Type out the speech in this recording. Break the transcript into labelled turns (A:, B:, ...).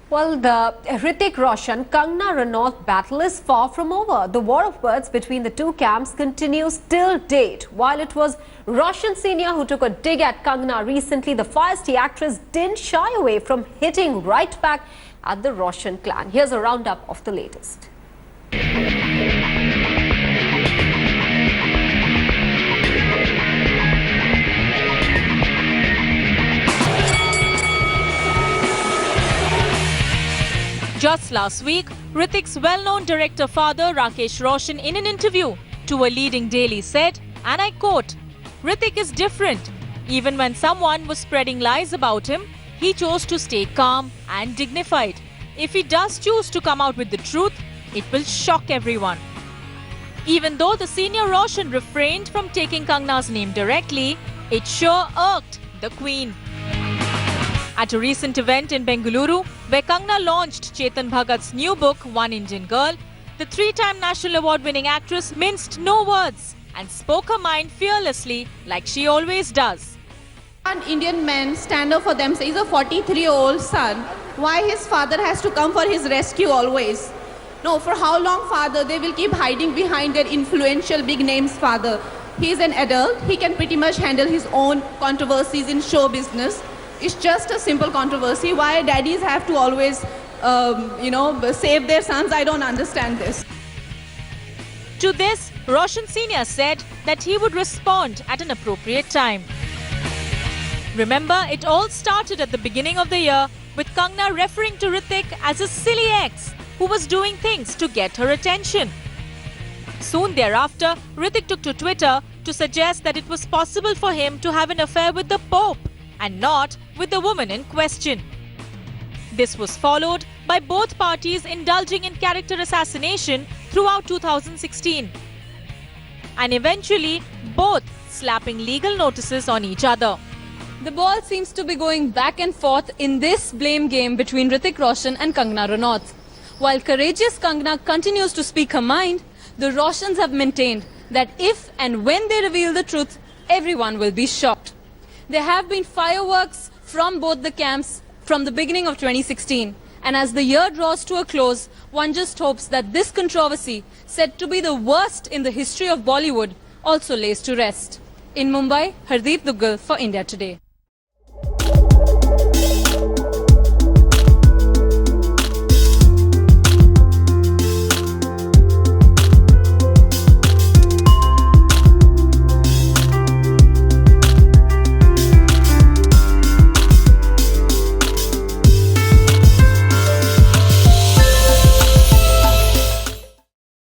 A: Well, the Hrithik Roshan Kangana Ranaut battle is far from over. The war of words between the two camps continues till date. While it was Roshan Senior who took a dig at Kangana recently, the feisty actress didn't shy away from hitting right back at the Roshan clan. Here's a roundup of the latest.
B: Just last week, Hrithik's well-known director father Rakesh Roshan in an interview to a leading daily said, and I quote, "Hrithik is different. Even when someone was spreading lies about him, he chose to stay calm and dignified. If he does choose to come out with the truth, it will shock everyone." Even though the senior Roshan refrained from taking Kangana's name directly, it sure irked the Queen. At a recent event in Bengaluru, where Kangana launched Chetan Bhagat's new book, One Indian Girl, the three-time National Award-winning actress minced no words and spoke her mind fearlessly like she always does.
C: An Indian man stand up for them, says a 43-year-old son, why his father has to come for his rescue always. No, for how long father? They will keep hiding behind their influential big names father. He is an adult, he can pretty much handle his own controversies in show business. It's just a simple controversy. Why daddies have to always, save their sons? I don't understand this.
B: To this, Roshan Senior said that he would respond at an appropriate time. Remember, it all started at the beginning of the year with Kangana referring to Hrithik as a silly ex who was doing things to get her attention. Soon thereafter, Hrithik took to Twitter to suggest that it was possible for him to have an affair with the Pope and not with the woman in question. This was followed by both parties indulging in character assassination throughout 2016. And eventually, both slapping legal notices on each other.
D: The ball seems to be going back and forth in this blame game between Hrithik Roshan and Kangana Ranaut. While courageous Kangana continues to speak her mind, the Roshans have maintained that if and when they reveal the truth, everyone will be shocked. There have been fireworks from both the camps from the beginning of 2016. And as the year draws to a close, one just hopes that this controversy, said to be the worst in the history of Bollywood, also lays to rest. In Mumbai, Hardeep Duggal for India Today.